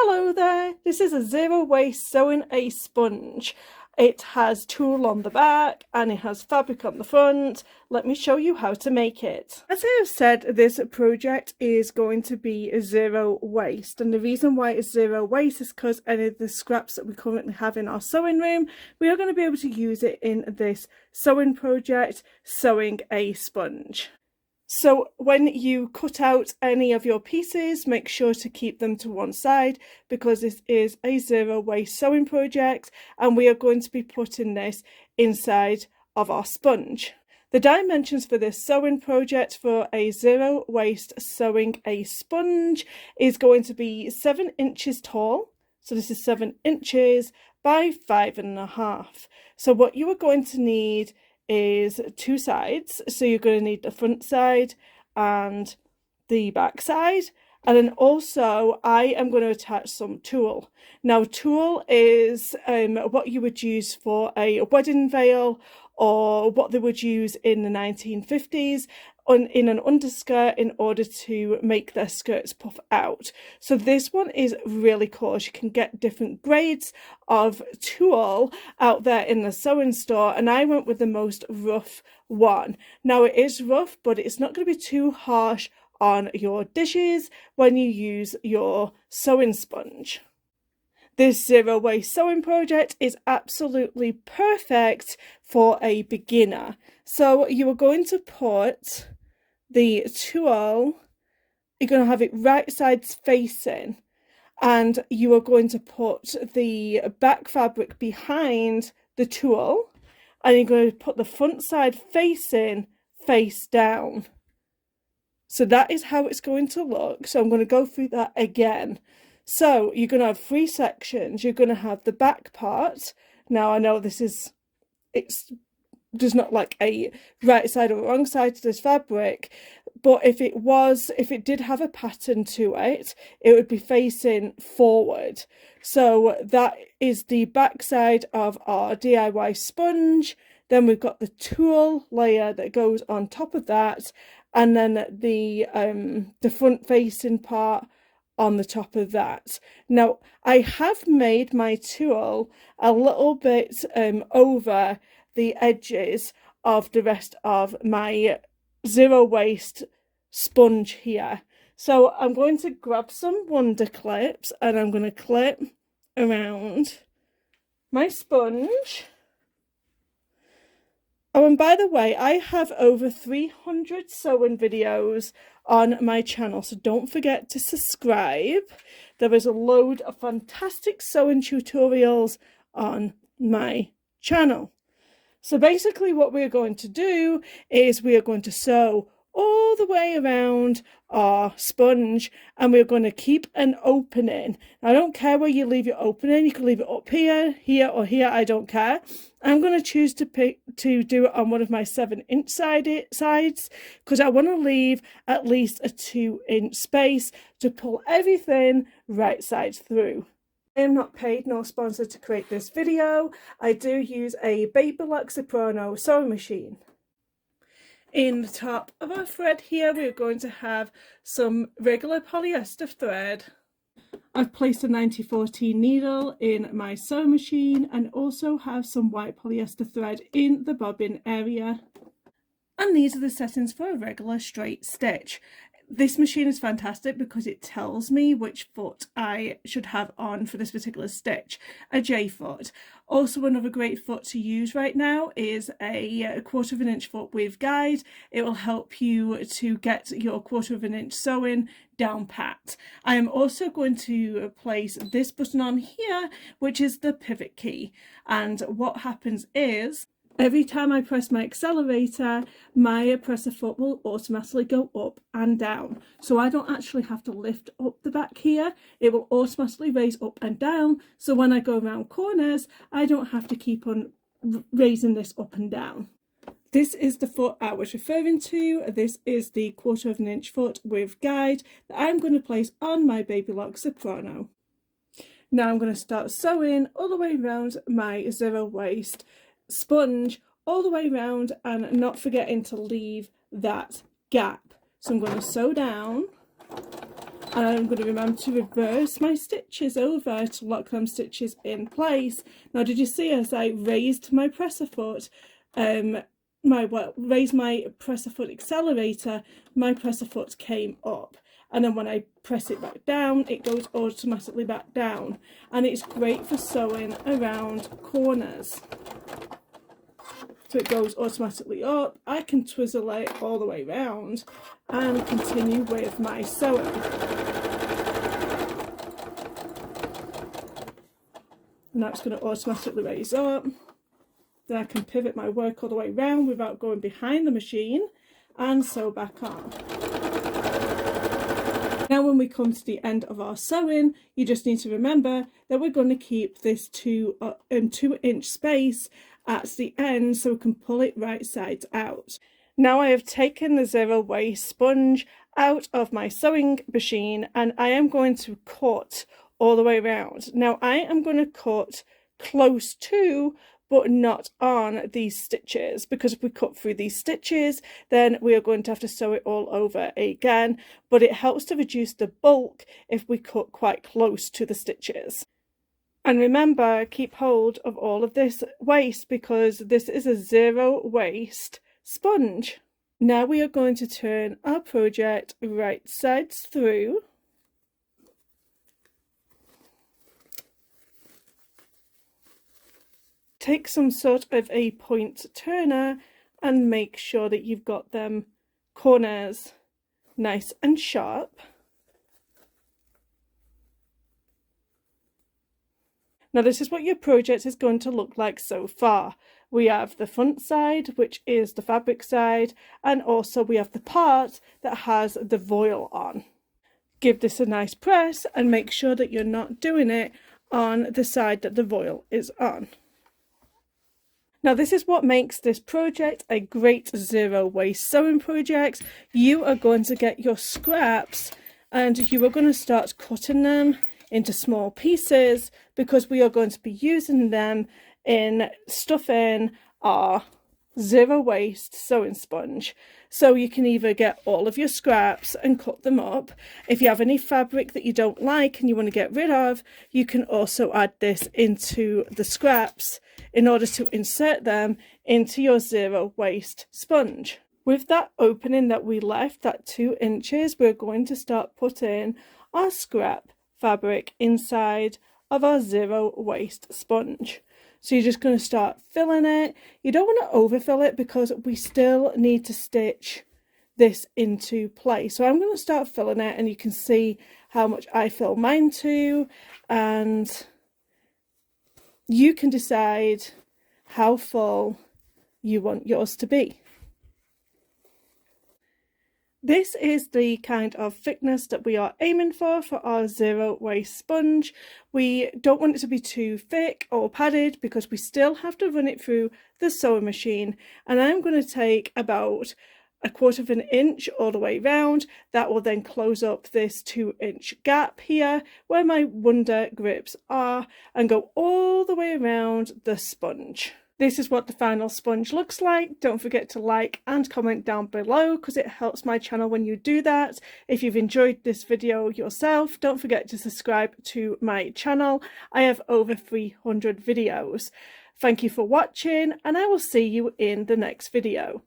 Hello there, this is a zero waste sewing a sponge. It has tulle on the back and it has fabric on the front. Let me show you how to make it. As I have said, this project is going to be a zero waste, and the reason why it's zero waste is because any of the scraps that we currently have in our sewing room, we are going to be able to use it in this sewing project, sewing a sponge. So when you cut out any of your pieces, make sure to keep them to one side, because this is a zero waste sewing project and we are going to be putting this inside of our sponge. The dimensions for this sewing project for a zero waste sewing a sponge is going to be 7 inches tall. So this is 7 inches by 5.5. So what you are going to need is 2 sides. So you're going to need the front side and the back side, and then also I am going to attach some tulle. Now tulle is what you would use for a wedding veil, or what they would use in the 1950s in an underskirt in order to make their skirts puff out. So this one is really cool. You can get different grades of tulle out there in the sewing store, and I went with the most rough one. Now it is rough, but it's not going to be too harsh on your dishes when you use your sewing sponge. This zero waste sewing project is absolutely perfect for a beginner. So you are going to put the tulle, you're going to have it right sides facing, and you are going to put the back fabric behind the tulle, and you're going to put the front side facing face down. So that is how it's going to look. So I'm going to go through that again. So you're going to have 3 sections. You're going to have the back part. Now I know there's not like a right side or wrong side to this fabric, but if it did have a pattern to it, it would be facing forward. So that is the back side of our DIY sponge. Then we've got the tulle layer that goes on top of that, and then the front facing part on the top of that. Now I have made my tulle a little bit over the edges of the rest of my zero waste sponge here. So I'm going to grab some wonder clips and I'm going to clip around my sponge. Oh, and by the way, I have over 300 sewing videos on my channel, so don't forget to subscribe. There is a load of fantastic sewing tutorials on my channel. So basically what we're going to do is we are going to sew all the way around our sponge, and we're going to keep an opening. I don't care where you leave your opening. You can leave it up here, here, or here. I don't care. I'm going to choose to do it on one of my 7-inch sides, because I want to leave at least a 2-inch space to pull everything right side through. I am not paid nor sponsored to create this video. I do use a Baby Soprano sewing machine. In the top of our thread here, we're going to have some regular polyester thread. I've placed a 9014 needle in my sewing machine and also have some white polyester thread in the bobbin area. And these are the settings for a regular straight stitch. This machine is fantastic because it tells me which foot I should have on for this particular stitch, a J foot. Also, another great foot to use right now is a 1/4 inch foot with guide. It will help you to get your 1/4 inch sewing down pat. I am also going to place this button on here, which is the pivot key. And what happens is, every time I press my accelerator, my presser foot will automatically go up and down. So I don't actually have to lift up the back here. It will automatically raise up and down. So when I go around corners, I don't have to keep on raising this up and down. This is the foot I was referring to. This is the 1/4 inch foot with guide that I'm going to place on my Baby Soprano. Now I'm going to start sewing all the way around my zero waste sponge, all the way around, and not forgetting to leave that gap. So I'm going to sew down And I'm going to remember to reverse my stitches over to lock them stitches in place. Now, did you see as I raised my presser foot, raised my presser foot accelerator, my presser foot came up. And then when I press it back down, it goes automatically back down. And it's great for sewing around corners. So it goes automatically up. I can twizzle it all the way around and continue with my sewing. Now it's going to automatically raise up. Then I can pivot my work all the way around without going behind the machine and sew back on. Now when we come to the end of our sewing, you just need to remember that we're going to keep this 2-inch space at the end so we can pull it right sides out. Now I have taken the zero waste sponge out of my sewing machine and I am going to cut all the way around. Now I am going to cut close to but not on these stitches, because if we cut through these stitches then we are going to have to sew it all over again, but it helps to reduce the bulk if we cut quite close to the stitches. And remember, keep hold of all of this waste because this is a zero waste sponge. Now we are going to turn our project right sides through. Take some sort of a point turner and make sure that you've got them corners nice and sharp. Now this is what your project is going to look like so far. We have the front side, which is the fabric side, and also we have the part that has the voile on. Give this a nice press and make sure that you're not doing it on the side that the voile is on. Now this is what makes this project a great zero waste sewing project. You are going to get your scraps and you are going to start cutting them into small pieces because we are going to be using them in stuffing our zero waste sewing sponge. So you can either get all of your scraps and cut them up. If you have any fabric that you don't like and you want to get rid of, you can also add this into the scraps in order to insert them into your zero waste sponge. With that opening that we left, that 2 inches, we're going to start putting our scrap fabric inside of our zero waste sponge. So you're just going to start filling it. You don't want to overfill it because we still need to stitch this into place. So I'm going to start filling it and you can see how much I fill mine to, and you can decide how full you want yours to be. This is the kind of thickness that we are aiming for our zero waste sponge. We don't want it to be too thick or padded because we still have to run it through the sewing machine. And I'm going to take about 1/4 inch all the way round. That will then close up this 2-inch gap here where my wonder grips are and go all the way around the sponge. This is what the final sponge looks like. Don't forget to like and comment down below because it helps my channel when you do that. If you've enjoyed this video yourself, don't forget to subscribe to my channel. I have over 300 videos. Thank you for watching and I will see you in the next video.